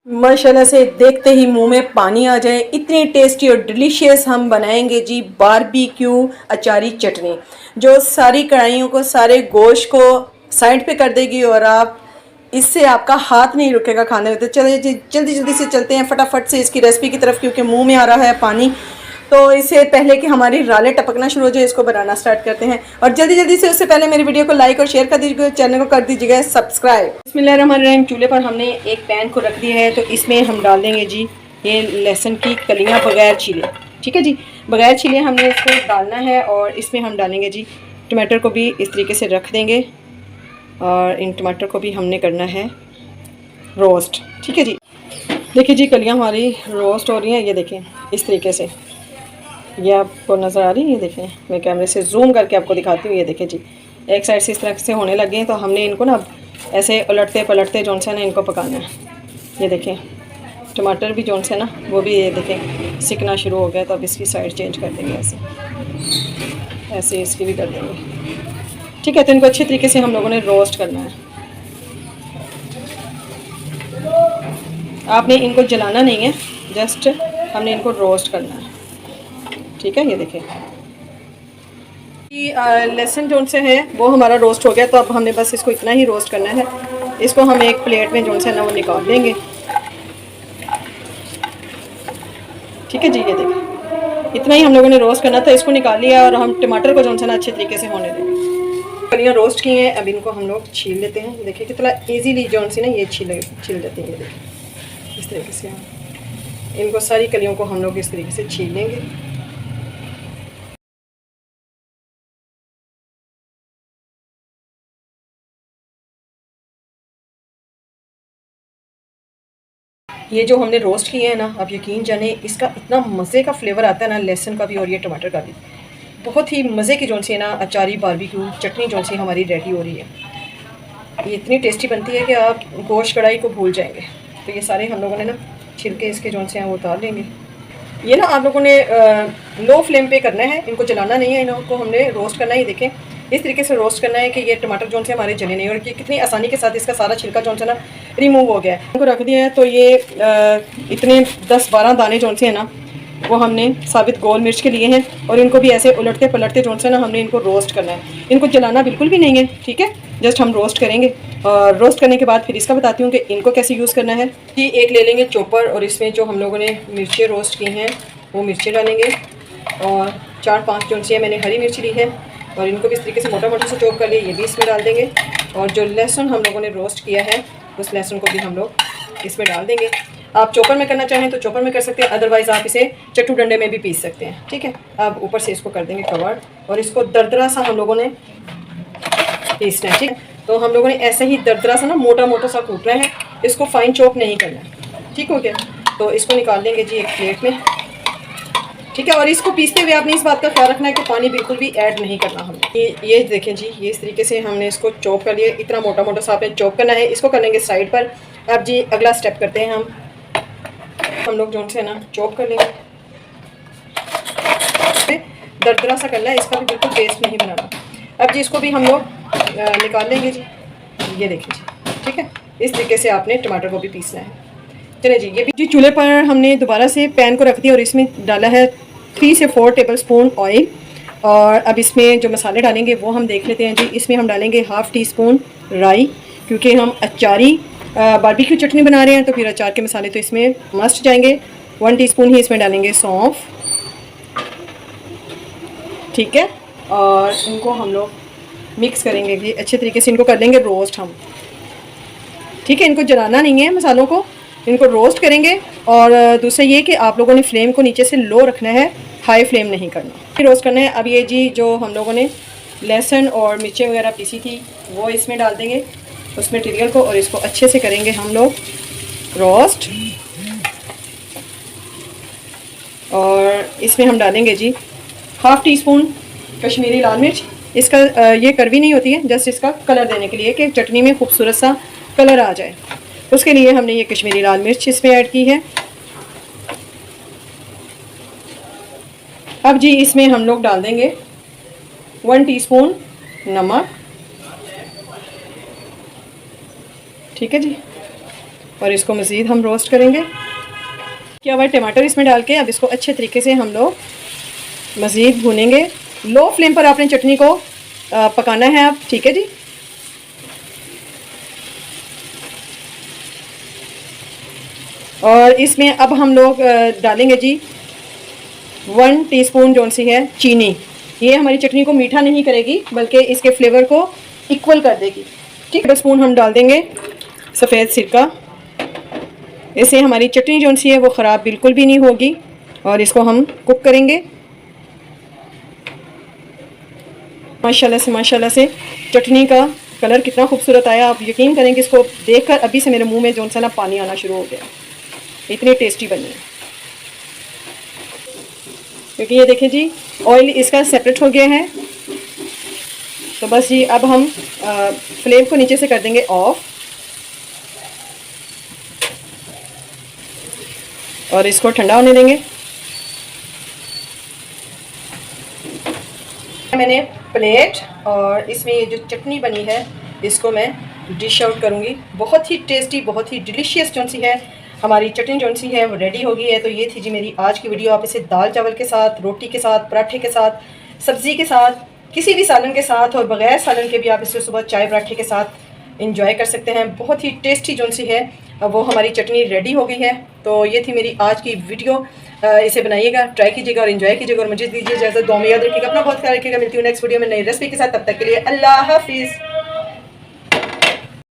माशाल्लाह से देखते ही मुंह में पानी आ जाए, इतनी टेस्टी और डिलीशियस हम बनाएंगे जी बारबेक्यू अचारी चटनी, जो सारी कढ़ाइयों को, सारे गोश्त को साइड पे कर देगी और आप इससे आपका हाथ नहीं रुकेगा खाने में। तो चलिए जी जल्दी जल्दी से चलते हैं फटाफट से इसकी रेसिपी की तरफ, क्योंकि मुंह में आ रहा है पानी। तो इससे पहले कि हमारी रालें टपकना शुरू हो जाए, इसको बनाना स्टार्ट करते हैं। और जल्दी जल्दी से उससे पहले मेरी वीडियो को लाइक और शेयर कर दीजिएगा, चैनल को कर दीजिएगा सब्सक्राइब। बिस्मिल्लाहिर्रहमानिर्रहीम। चूल्हे पर हमने एक पैन को रख दिया है, तो इसमें हम डाल देंगे जी ये लहसुन की कलियाँ बगैर छीले। ठीक है जी, बगैर छीले हमने इसको डालना है। और इसमें हम डालेंगे जी टमाटर को भी इस तरीके से रख देंगे, और इन टमाटर को भी हमने करना है रोस्ट। ठीक है जी, देखिए जी कलियाँ हमारी रोस्ट हो रही हैं, ये देखें इस तरीके से। ये आपको नज़र आ रही है, ये देखें, मैं कैमरे से जूम करके आपको दिखाती हूँ। ये देखें जी एक साइड से इस तरह से होने लगे हैं, तो हमने इनको ना ऐसे उलटते पलटते जौन से ना इनको पकाना है। ये देखें टमाटर भी जौन से ना वो भी ये देखें सिकना शुरू हो गया, तो अब इसकी साइड चेंज कर देंगे, ऐसे ऐसे इसकी भी कर देंगे। ठीक है, तो इनको अच्छे तरीके से हम लोगों ने रोस्ट करना है। आपने इनको जलाना नहीं है, जस्ट हमने इनको रोस्ट करना है। ठीक है, ये देखें लहसुन जोन से है वो हमारा रोस्ट हो गया, तो अब हमने बस इसको इतना ही रोस्ट करना है। इसको हम एक प्लेट में जोन से ना वो निकाल देंगे। ठीक है जी, ये देखें इतना ही हम लोगों ने रोस्ट करना था, इसको निकाल लिया। और हम टमाटर को जोन से ना अच्छे तरीके से होने देंगे। कलियाँ रोस्ट की हैं, अब इनको हम लोग छील लेते हैं। देखिए कितना ईजीली जोन सी ना ये छील देते हैं। ये देखिए इस तरीके से हम इनको सारी कलियों को हम लोग इस तरीके से छील लेंगे। ये जो हमने रोस्ट किए हैं ना, आप यकीन जाने इसका इतना मज़े का फ्लेवर आता है ना, लहसुन का भी और ये टमाटर का भी। बहुत ही मज़े की जोन सी है ना अचारी बारबेक्यू चटनी जोन सी हमारी रेडी हो रही है। ये इतनी टेस्टी बनती है कि आप गोश्त कढ़ाई को भूल जाएंगे। तो ये सारे हम लोगों ने ना छिलके इसके जोन से हैं वो उतार लेंगे। ये ना आप लोगों ने लो फ्लेम पे करना है, इनको जलाना नहीं है, इनको हमने रोस्ट करना ही। देखें इस तरीके से रोस्ट करना है कि ये टमाटर जोन से हमारे जले नहीं, और ये कितनी आसानी के साथ इसका सारा छिलका जोन से ना रिमूव हो गया है। इनको रख दिया है, तो ये इतने 10-12 दाने जोन से है ना वो हमने साबित गोल मिर्च के लिए हैं, और इनको भी ऐसे उलटते पलटते जोन से ना हमने इनको रोस्ट करना है। इनको जलाना बिल्कुल भी नहीं है, ठीक है, जस्ट हम रोस्ट करेंगे। और रोस्ट करने के बाद फिर इसका बताती हूँ कि इनको कैसे यूज़ करना है। जी एक ले लेंगे चॉपर, और इसमें जो हम लोगों ने मिर्चें रोस्ट की हैं वो मिर्चें डालेंगे, और 4-5 जोन सी मैंने हरी मिर्च ली है, और इनको भी इस तरीके से मोटा मोटा से चॉप कर लिए, ये भी इसमें डाल देंगे। और जो लहसुन हम लोगों ने रोस्ट किया है उस लहसुन को भी हम लोग इसमें डाल देंगे। आप चॉपर में करना चाहें तो चॉपर में कर सकते हैं, अदरवाइज़ आप इसे चट्टू डंडे में भी पीस सकते हैं। ठीक है, अब ऊपर से इसको कर देंगे कवर, और इसको दरदरा सा हम लोगों ने पीसना है। ठीक है, तो हम लोगों ने ऐसे ही दरदरा सा ना मोटा मोटा सा कूटना है, इसको फाइन चॉप नहीं करना है। ठीक हो गया, तो इसको निकाल लेंगे जी एक प्लेट में। ठीक है, और इसको पीसते हुए आपने इस बात का ख्याल रखना है कि पानी बिल्कुल भी ऐड नहीं करना हमने। ये देखें जी, ये इस तरीके से हमने इसको चॉप कर लिया। इतना मोटा मोटा सा आपने चॉप करना है, इसको कर लेंगे साइड पर। अब जी अगला स्टेप करते हैं हम लोग जोन से ना चॉप कर लेंगे, दरदरा सा करना है, इसका भी बिल्कुल पेस्ट नहीं बनाना। अब जी इसको भी हम लोग निकाल लेंगे जी, ये देखिए जी। ठीक है, इस तरीके से आपने टमाटर को भी पीसना है। चले जी, ये भी जी चूल्हे पर हमने दोबारा से पैन को रख दिया, और इसमें डाला है 3 से 4 टेबलस्पून ऑयल। और अब इसमें जो मसाले डालेंगे वो हम देख लेते हैं जी। इसमें हम डालेंगे ½ टीस्पून राई, क्योंकि हम अचारी बारबेक्यू चटनी बना रहे हैं, तो फिर अचार के मसाले तो इसमें मस्ट जाएंगे। 1 टीस्पून ही इसमें डालेंगे सौंफ। ठीक है, और इनको हम लोग मिक्स करेंगे कि अच्छे तरीके से इनको कर लेंगे रोस्ट हम। ठीक है, इनको जलाना नहीं है मसालों को, इनको रोस्ट करेंगे। और दूसरा ये कि आप लोगों ने फ्लेम को नीचे से लो रखना है, हाई फ्लेम नहीं करना, रोस्ट करना है। अब ये जी जो हम लोगों ने लहसुन और मिर्चें वगैरह पीसी थी वो इसमें डाल देंगे उस मटेरियल को, और इसको अच्छे से करेंगे हम लोग रोस्ट। और इसमें हम डालेंगे जी ½ टीस्पून कश्मीरी लाल मिर्च। इसका ये कड़वी नहीं होती है, जस्ट इसका कलर देने के लिए कि चटनी में खूबसूरत सा कलर आ जाए, उसके लिए हमने ये कश्मीरी लाल मिर्च इसमें ऐड की है। अब जी इसमें हम लोग डाल देंगे 1 टीस्पून नमक। ठीक है जी, और इसको मज़ीद हम रोस्ट करेंगे। क्या हुआ, टमाटर इसमें डाल के अब इसको अच्छे तरीके से हम लोग मज़ीद भूनेंगे। लो फ्लेम पर आपने चटनी को पकाना है अब, ठीक है जी। और इसमें अब हम लोग डालेंगे जी 1 टीस्पून जो सी है चीनी। ये हमारी चटनी को मीठा नहीं करेगी बल्कि इसके फ्लेवर को इक्वल कर देगी, ठीक है। 1 स्पून हम डाल देंगे सफ़ेद सिरका। इससे हमारी चटनी जो सी है वो ख़राब बिल्कुल भी नहीं होगी। और इसको हम कुक करेंगे। माशाल्लाह से चटनी का कलर कितना खूबसूरत आया। आप यकीन करें कि इसको देखकर अभी से मेरे मुंह में जो सा ना पानी आना शुरू हो गया, इतनी टेस्टी बनी है। क्योंकि ये देखें जी ऑयल इसका सेपरेट हो गया है। तो बस जी अब हम फ्लेम को नीचे से कर देंगे ऑफ और इसको ठंडा होने देंगे। मैंने प्लेट और इसमें ये जो चटनी बनी है इसको मैं डिश आउट करूँगी। बहुत ही टेस्टी, बहुत ही डिलीशियस जो सी है हमारी चटनी जो सी है वो रेडी हो गई है। तो ये थी जी मेरी आज की वीडियो। आप इसे दाल चावल के साथ, रोटी के साथ, पराठे के साथ, सब्ज़ी के साथ, किसी भी सालन के साथ और बग़ैर सालन के भी आप इसे सुबह चाय पराठे के साथ इंजॉय कर सकते हैं। बहुत ही टेस्टी जो सी है वो हमारी चटनी रेडी हो गई है। तो ये थी मेरी आज की वीडियो। इसे बनाइएगा, ट्राई कीजिएगा और एंजॉय कीजिएगा और मुझे दीजिए इजाज़त। दुआ में याद रखिएगा, अपना बहुत ख्याल रखिएगा। मिलती हूँ नेक्स्ट वीडियो में नई रेसिपी के साथ। तब तक के लिए अल्लाह हाफिज़।